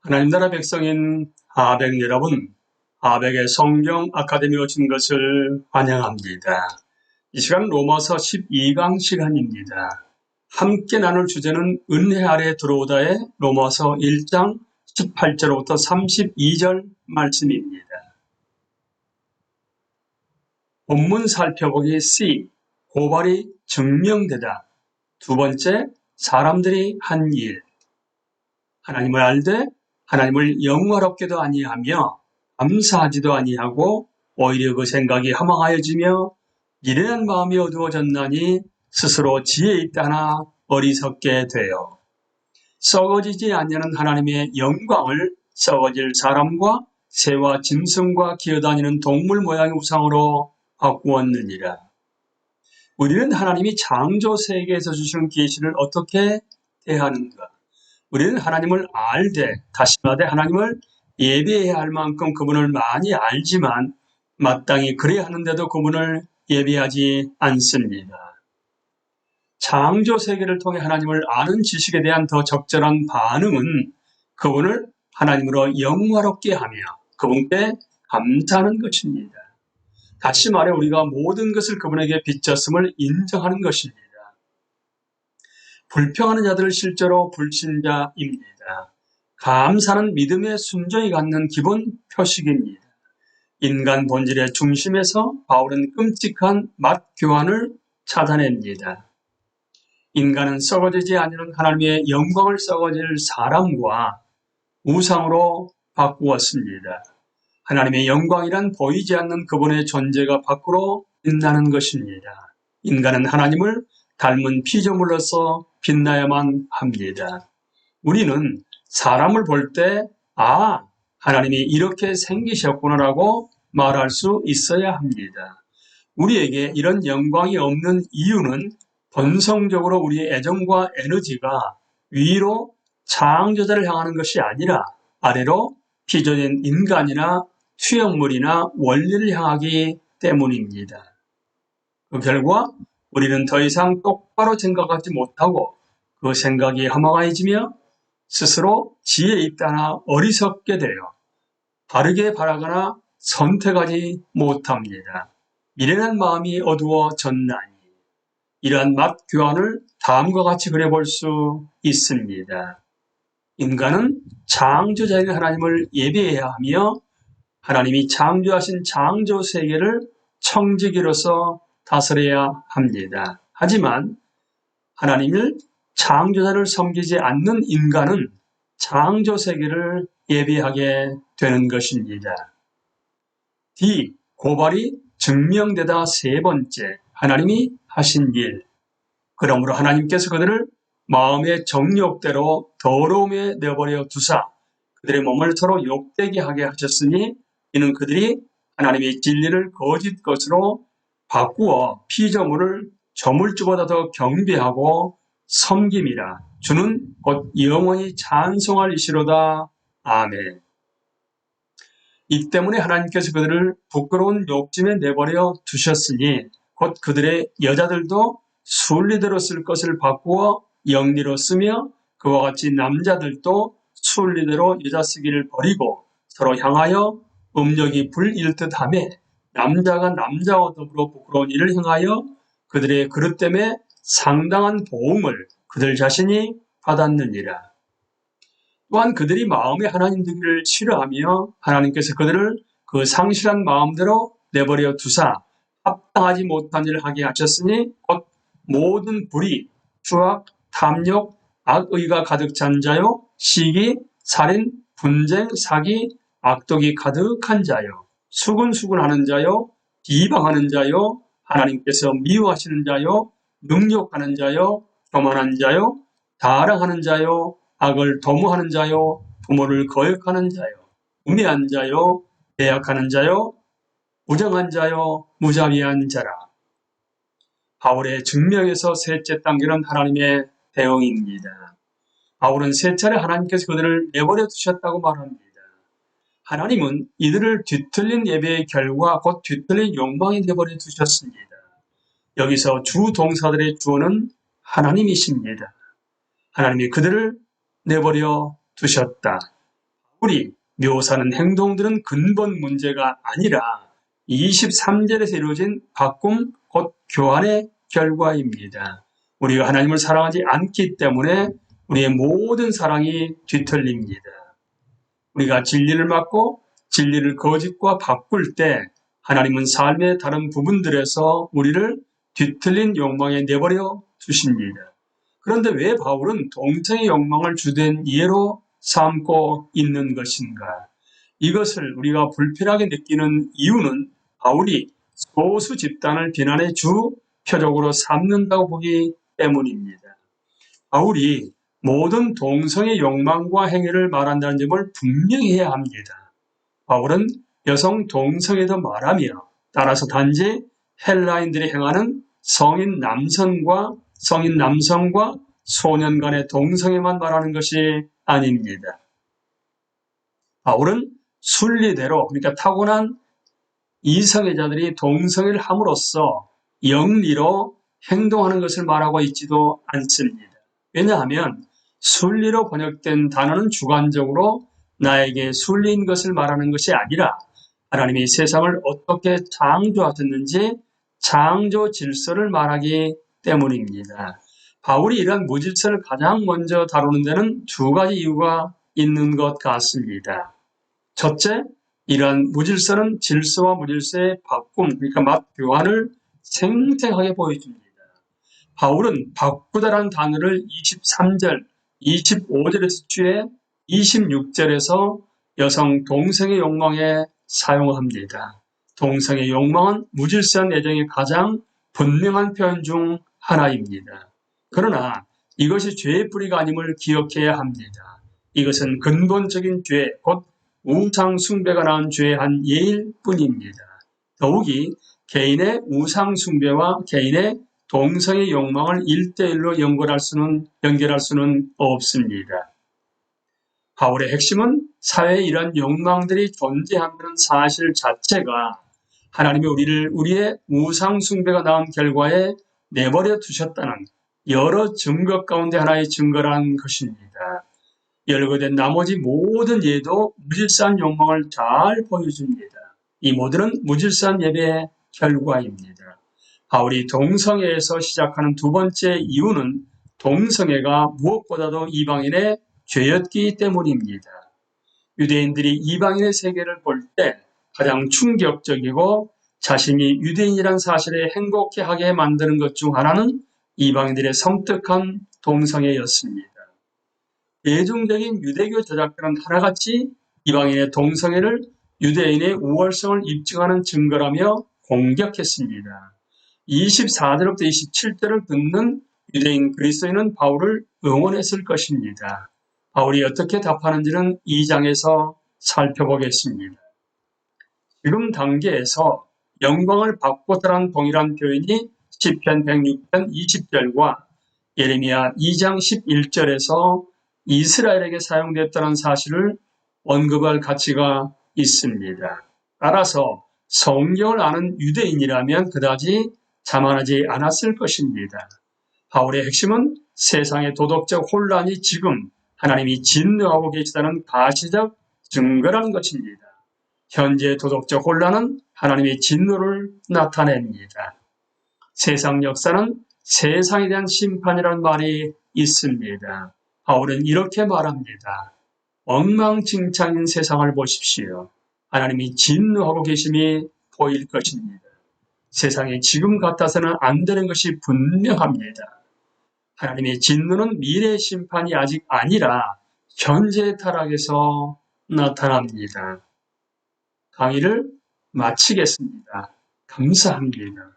하나님 나라 백성인 하백 여러분, 하백의 성경 아카데미 오신 것을 환영합니다. 이 시간 로마서 12강 시간입니다. 함께 나눌 주제는 은혜 아래 들어오다의 로마서 1장 18절부터 32절 말씀입니다. 본문 살펴보기 C. 고발이 증명되다. 두 번째, 사람들이 한 일. 하나님을 알되 하나님을 영화롭게도 아니하며 감사하지도 아니하고 오히려 그 생각이 허망하여지며 미련한 마음이 어두워졌나니 스스로 지혜 있다나 어리석게 되어 썩어지지 아니하는 하나님의 영광을 썩어질 사람과 새와 짐승과 기어다니는 동물 모양의 우상으로 바꾸었느니라. 우리는 하나님이 창조 세계에서 주시는 계시를 어떻게 대하는가? 우리는 하나님을 알되 다시 말해 하나님을 예배해야 할 만큼 그분을 많이 알지만 마땅히 그래야 하는데도 그분을 예배하지 않습니다. 창조 세계를 통해 하나님을 아는 지식에 대한 더 적절한 반응은 그분을 하나님으로 영화롭게 하며 그분께 감사하는 것입니다. 다시 말해 우리가 모든 것을 그분에게 비쳤음을 인정하는 것입니다. 불평하는 자들은 실제로 불신자입니다. 감사는 믿음의 순종이 갖는 기본 표식입니다. 인간 본질의 중심에서 바울은 끔찍한 맛 교환을 찾아냅니다. 인간은 썩어지지 않는 하나님의 영광을 썩어질 사람과 우상으로 바꾸었습니다. 하나님의 영광이란 보이지 않는 그분의 존재가 밖으로 빛나는 것입니다. 인간은 하나님을 닮은 피조물로서 빛나야만 합니다. 우리는 사람을 볼 때 하나님이 이렇게 생기셨구나라고 말할 수 있어야 합니다. 우리에게 이런 영광이 없는 이유는 본성적으로 우리의 애정과 에너지가 위로 창조자를 향하는 것이 아니라 아래로 피조된 인간이나 수용물이나 원리를 향하기 때문입니다. 그 결과 우리는 더 이상 똑바로 생각하지 못하고 그 생각이 허망해지며 스스로 지혜 있다나 어리석게 되어 바르게 바라거나 선택하지 못합니다. 미련한 마음이 어두워졌나니 이러한 맛 교환을 다음과 같이 그려볼 수 있습니다. 인간은 창조자인 하나님을 예배해야 하며 하나님이 창조하신 창조 세계를 청지기로서 다스려야 합니다. 하지만 하나님을 창조자를 섬기지 않는 인간은 창조 세계를 예배하게 되는 것입니다. D. 고발이 증명되다 세 번째, 하나님이 하신 일. 그러므로 하나님께서 그들을 마음의 정욕대로 더러움에 내버려 두사 그들의 몸을 서로 욕되게 하게 하셨으니 이는 그들이 하나님의 진리를 거짓 것으로 바꾸어 피조물을 저물주보다 더 경배하고 섬김이라. 주는 곧 영원히 찬송할 이시로다. 아멘. 이 때문에 하나님께서 그들을 부끄러운 욕심에 내버려 두셨으니 곧 그들의 여자들도 순리대로 쓸 것을 바꾸어 영리로 쓰며 그와 같이 남자들도 순리대로 여자 쓰기를 버리고 서로 향하여 음욕이 불일듯 하며 남자가 남자와 더불어 부끄러운 일을 행하여 그들의 그릇됨에 상당한 보응을 그들 자신이 받았느니라. 또한 그들이 마음에 하나님 되기를 싫어하며 하나님께서 그들을 그 상실한 마음대로 내버려 두사 합당하지 못한 일을 하게 하셨으니 곧 모든 불의, 추악, 탐욕, 악의가 가득 찬 자요, 시기, 살인, 분쟁, 사기, 악독이 가득한 자요, 수근수근하는 자요, 비방하는 자요, 하나님께서 미워하시는 자요, 능욕하는 자요, 교만한 자요, 다랑하는 자요, 악을 도모하는 자요, 부모를 거역하는 자요, 우매한 자요, 배약하는 자요, 부정한 자요, 무자비한 자라. 바울의 증명에서 셋째 단계는 하나님의 대응입니다. 바울은 세 차례 하나님께서 그들을 내버려 두셨다고 말합니다. 하나님은 이들을 뒤틀린 예배의 결과 곧 뒤틀린 욕망에 내버려 두셨습니다. 여기서 주 동사들의 주어는 하나님이십니다. 하나님이 그들을 내버려 두셨다. 바울이 묘사하는 행동들은 근본 문제가 아니라 23절에서 이루어진 바꿈, 곧 교환의 결과입니다. 우리가 하나님을 사랑하지 않기 때문에 우리의 모든 사랑이 뒤틀립니다. 우리가 진리를 맡고 진리를 거짓과 바꿀 때 하나님은 삶의 다른 부분들에서 우리를 뒤틀린 욕망에 내버려 두십니다. 그런데 왜 바울은 동성의 욕망을 주된 예로 삼고 있는 것인가? 이것을 우리가 불편하게 느끼는 이유는 바울이 소수 집단을 비난의 주 표적으로 삼는다고 보기 때문입니다. 바울이 모든 동성의 욕망과 행위를 말한다는 점을 분명히 해야 합니다. 바울은 여성 동성애도 말하며 따라서 단지 헬라인들이 행하는 성인 남성과 소년 간의 동성애만 말하는 것이 아닙니다. 바울은 순리대로, 그러니까 타고난 이성애자들이 동성애를 함으로써 영리로 행동하는 것을 말하고 있지도 않습니다. 왜냐하면 순리로 번역된 단어는 주관적으로 나에게 순리인 것을 말하는 것이 아니라 하나님이 세상을 어떻게 창조하셨는지 창조 질서를 말하기 때문입니다. 바울이 이러한 무질서를 가장 먼저 다루는 데는 두 가지 이유가 있는 것 같습니다. 첫째, 이러한 무질서는 질서와 무질서의 바꿈, 그러니까 맛교환을 생생하게 보여줍니다. 바울은 바꾸다라는 단어를 23절, 25절에서 취해 26절에서 여성 동성의 욕망에 사용합니다. 동성의 욕망은 무질서한 애정의 가장 분명한 표현 중 하나입니다. 그러나 이것이 죄의 뿌리가 아님을 기억해야 합니다. 이것은 근본적인 죄, 곧 우상 숭배가 낳은 죄의 한 예일 뿐입니다. 더욱이 개인의 우상 숭배와 개인의 동성의 욕망을 1대1로 연결할 수는 없습니다. 바울의 핵심은 사회에 이러한 욕망들이 존재한다는 사실 자체가 하나님이 우리를 우리의 우상 숭배가 낳은 결과에 내버려 두셨다는 여러 증거 가운데 하나의 증거라는 것입니다. 열거된 나머지 모든 예도 무질서한 욕망을 잘 보여줍니다. 이 모두는 무질서한 예배의 결과입니다. 바울이 동성애에서 시작하는 두 번째 이유는 동성애가 무엇보다도 이방인의 죄였기 때문입니다. 유대인들이 이방인의 세계를 볼 때 가장 충격적이고 자신이 유대인이란 사실에 행복해하게 만드는 것 중 하나는 이방인들의 섬뜩한 동성애였습니다. 대중적인 유대교 저작들은 하나같이 이방인의 동성애를 유대인의 우월성을 입증하는 증거라며 공격했습니다. 24절부터 27절을 듣는 유대인 그리스도인은 바울을 응원했을 것입니다. 바울이 어떻게 답하는지는 2장에서 살펴보겠습니다. 지금 단계에서 영광을 받고자라는 동일한 표현이 시편 106편 20절과 예레미야 2장 11절에서 이스라엘에게 사용됐다는 사실을 언급할 가치가 있습니다. 따라서 성경을 아는 유대인이라면 그다지 자만하지 않았을 것입니다. 바울의 핵심은 세상의 도덕적 혼란이 지금 하나님이 진노하고 계시다는 가시적 증거라는 것입니다. 현재 도덕적 혼란은 하나님의 진노를 나타냅니다. 세상 역사는 세상에 대한 심판이라는 말이 있습니다. 바울은 이렇게 말합니다. 엉망진창인 세상을 보십시오. 하나님이 진노하고 계심이 보일 것입니다. 세상이 지금 같아서는 안 되는 것이 분명합니다. 하나님의 진노는 미래의 심판이 아직 아니라 현재의 타락에서 나타납니다. 강의를 마치겠습니다. 감사합니다.